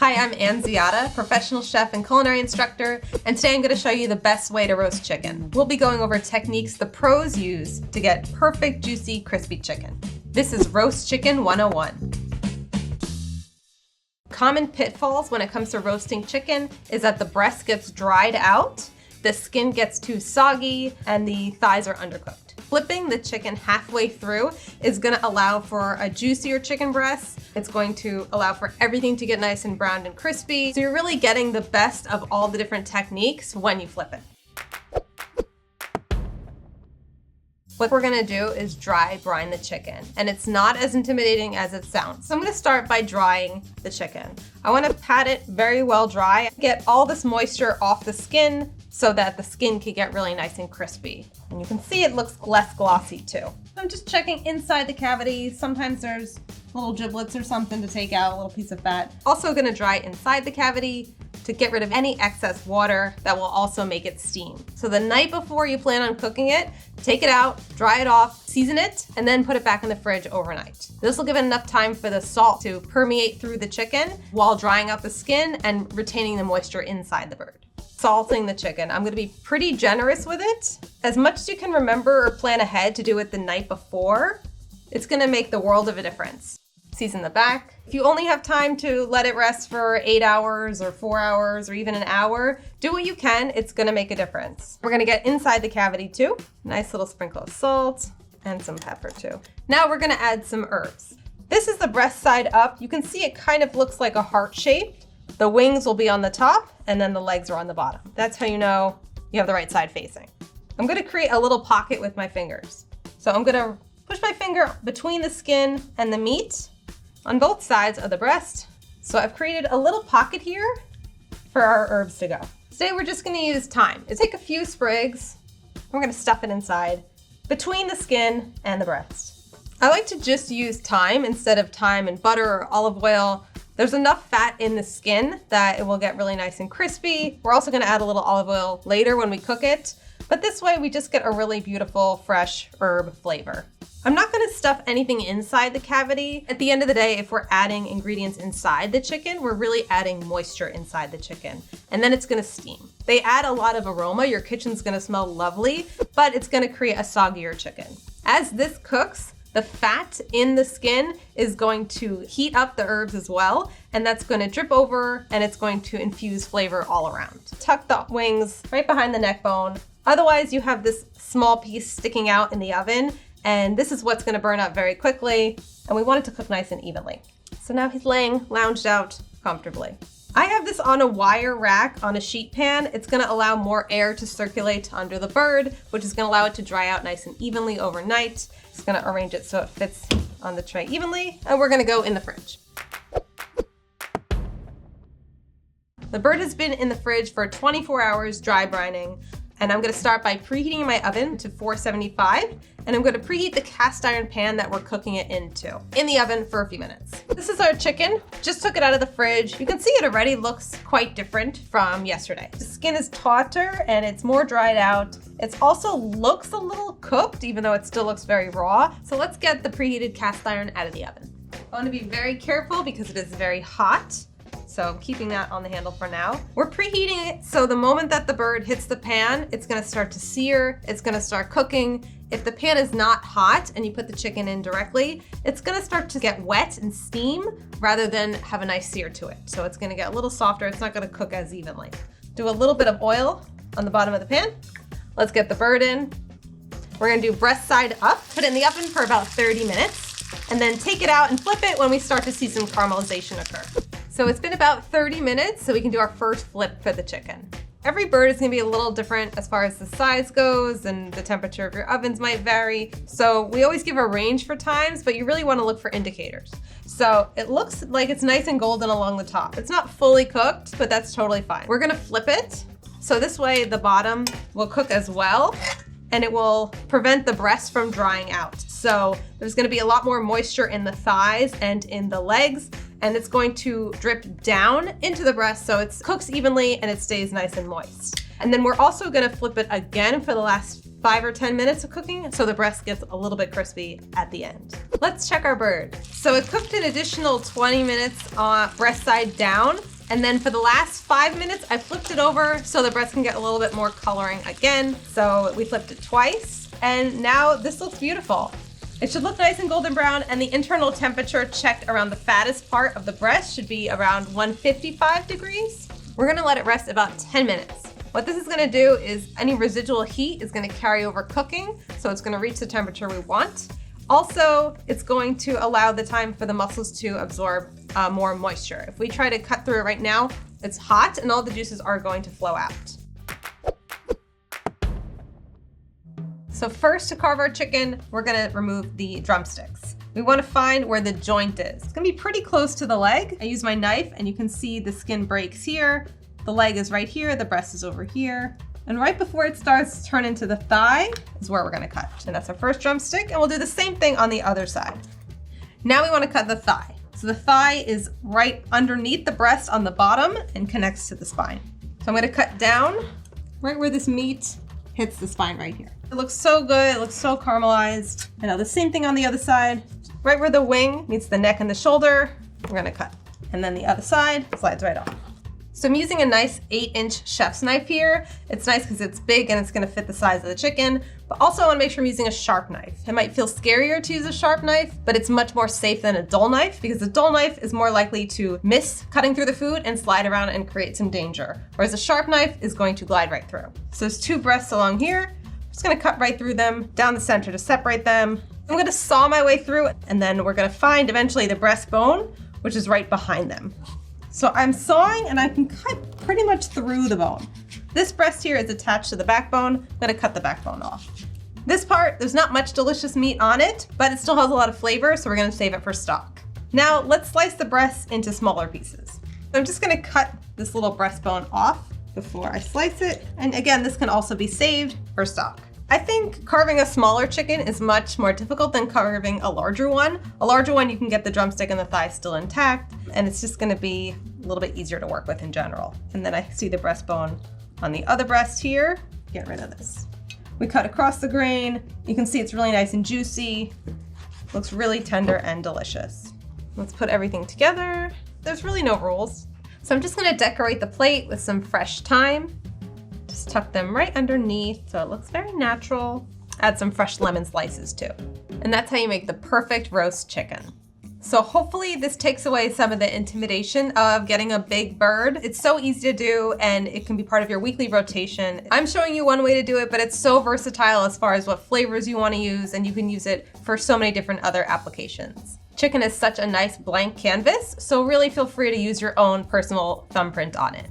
Hi, I'm Ann Ziata, professional chef and culinary instructor, and today I'm going to show you the best way to roast chicken. We'll be going over techniques the pros use to get perfect, juicy, crispy chicken. This is Roast Chicken 101. Common pitfalls when it comes to roasting chicken is that the breast gets dried out, the skin gets too soggy, and the thighs are undercooked. Flipping the chicken halfway through is going to allow for a juicier chicken breast. It's going to allow for everything to get nice and browned and crispy. So you're really getting the best of all the different techniques when you flip it. What we're gonna do is dry brine the chicken, and it's not as intimidating as it sounds. So I'm gonna start by drying the chicken. I wanna pat it very well dry, get all this moisture off the skin so that the skin can get really nice and crispy. And you can see it looks less glossy too. I'm just checking inside the cavity. Sometimes there's little giblets or something to take out, a little piece of fat. Also gonna dry inside the cavity to get rid of any excess water that will also make it steam. So the night before you plan on cooking it, take it out, dry it off, season it, and then put it back in the fridge overnight. This will give it enough time for the salt to permeate through the chicken while drying out the skin and retaining the moisture inside the bird. Salting the chicken. I'm gonna be pretty generous with it. As much as you can remember or plan ahead to do it the night before, it's gonna make the world of a difference. Season the back. If you only have time to let it rest for 8 hours or 4 hours or even an hour, do what you can. It's gonna make a difference. We're gonna get inside the cavity too. Nice little sprinkle of salt and some pepper too. Now we're gonna add some herbs. This is the breast side up. You can see it kind of looks like a heart shape. The wings will be on the top and then the legs are on the bottom. That's how you know you have the right side facing. I'm gonna create a little pocket with my fingers. So I'm gonna push my finger between the skin and the meat on both sides of the breast. So I've created a little pocket here for our herbs to go. Today we're just gonna use thyme. Take a few sprigs, we're gonna stuff it inside between the skin and the breast. I like to just use thyme instead of thyme and butter or olive oil. There's enough fat in the skin that it will get really nice and crispy. We're also gonna add a little olive oil later when we cook it, but this way we just get a really beautiful, fresh herb flavor. I'm not gonna stuff anything inside the cavity. At the end of the day, if we're adding ingredients inside the chicken, we're really adding moisture inside the chicken, and then it's gonna steam. They add a lot of aroma. Your kitchen's gonna smell lovely, but it's gonna create a soggier chicken. As this cooks, the fat in the skin is going to heat up the herbs as well, and that's going to drip over and it's going to infuse flavor all around. Tuck the wings right behind the neck bone. Otherwise, you have this small piece sticking out in the oven, and this is what's going to burn up very quickly, and we want it to cook nice and evenly. So now he's laying lounged out comfortably. I have this on a wire rack on a sheet pan. It's gonna allow more air to circulate under the bird, which is gonna allow it to dry out nice and evenly overnight. Just gonna arrange it so it fits on the tray evenly, and we're gonna go in the fridge. The bird has been in the fridge for 24 hours dry brining, and I'm gonna start by preheating my oven to 475, and I'm gonna preheat the cast iron pan that we're cooking it into in the oven for a few minutes. This is our chicken. Just took it out of the fridge. You can see it already looks quite different from yesterday. The skin is tauter and it's more dried out. It also looks a little cooked, even though it still looks very raw. So let's get the preheated cast iron out of the oven. I wanna be very careful because it is very hot. So I'm keeping that on the handle for now. We're preheating it, so the moment that the bird hits the pan, it's gonna start to sear, it's gonna start cooking. If the pan is not hot and you put the chicken in directly, it's gonna start to get wet and steam rather than have a nice sear to it. So it's gonna get a little softer, it's not gonna cook as evenly. Do a little bit of oil on the bottom of the pan. Let's get the bird in. We're gonna do breast side up, put it in the oven for about 30 minutes, and then take it out and flip it when we start to see some caramelization occur. So it's been about 30 minutes, so we can do our first flip for the chicken. Every bird is gonna be a little different as far as the size goes, and the temperature of your ovens might vary. So we always give a range for times, but you really wanna look for indicators. So it looks like it's nice and golden along the top. It's not fully cooked, but that's totally fine. We're gonna flip it. So this way the bottom will cook as well, and it will prevent the breast from drying out. So there's gonna be a lot more moisture in the thighs and in the legs, and it's going to drip down into the breast so it cooks evenly and it stays nice and moist. And then we're also gonna flip it again for the last 5 or 10 minutes of cooking so the breast gets a little bit crispy at the end. Let's check our bird. So it cooked an additional 20 minutes breast side down, And then for the last 5 minutes, I flipped it over so the breast can get a little bit more coloring again. So we flipped it twice, and now this looks beautiful. It should look nice and golden brown, and the internal temperature checked around the fattest part of the breast should be around 155 degrees. We're gonna let it rest about 10 minutes. What this is gonna do is any residual heat is gonna carry over cooking, so it's gonna reach the temperature we want. Also, it's going to allow the time for the mussels to absorb more moisture. If we try to cut through it right now, it's hot and all the juices are going to flow out. So first, to carve our chicken, we're gonna remove the drumsticks. We wanna find where the joint is. It's gonna be pretty close to the leg. I use my knife and you can see the skin breaks here. The leg is right here, the breast is over here. And right before it starts to turn into the thigh is where we're gonna cut. And that's our first drumstick, and we'll do the same thing on the other side. Now we wanna cut the thigh. So the thigh is right underneath the breast on the bottom and connects to the spine. So I'm gonna cut down right where this meat hits the spine right here. It looks so good, it looks so caramelized. And now the same thing on the other side. Right where the wing meets the neck and the shoulder, we're gonna cut. And then the other side slides right off. So I'm using a nice 8-inch chef's knife here. It's nice because it's big and it's gonna fit the size of the chicken, but also I wanna make sure I'm using a sharp knife. It might feel scarier to use a sharp knife, but it's much more safe than a dull knife because a dull knife is more likely to miss cutting through the food and slide around and create some danger, whereas a sharp knife is going to glide right through. So there's 2 breasts along here. I'm just gonna cut right through them, down the center to separate them. I'm gonna saw my way through, and then we're gonna find eventually the breastbone, which is right behind them. So I'm sawing and I can cut pretty much through the bone. This breast here is attached to the backbone. I'm gonna cut the backbone off. This part, there's not much delicious meat on it, but it still has a lot of flavor, so we're gonna save it for stock. Now let's slice the breast into smaller pieces. So I'm just gonna cut this little breastbone off before I slice it. And again, this can also be saved for stock. I think carving a smaller chicken is much more difficult than carving a larger one. A larger one, you can get the drumstick and the thigh still intact, and it's just gonna be a little bit easier to work with in general. And then I see the breastbone on the other breast here. Get rid of this. We cut across the grain. You can see it's really nice and juicy. Looks really tender and delicious. Let's put everything together. There's really no rules. So I'm just gonna decorate the plate with some fresh thyme. Just tuck them right underneath so it looks very natural. Add some fresh lemon slices too. And that's how you make the perfect roast chicken. So hopefully this takes away some of the intimidation of getting a big bird. It's so easy to do and it can be part of your weekly rotation. I'm showing you one way to do it, but it's so versatile as far as what flavors you want to use, and you can use it for so many different other applications. Chicken is such a nice blank canvas, so really feel free to use your own personal thumbprint on it.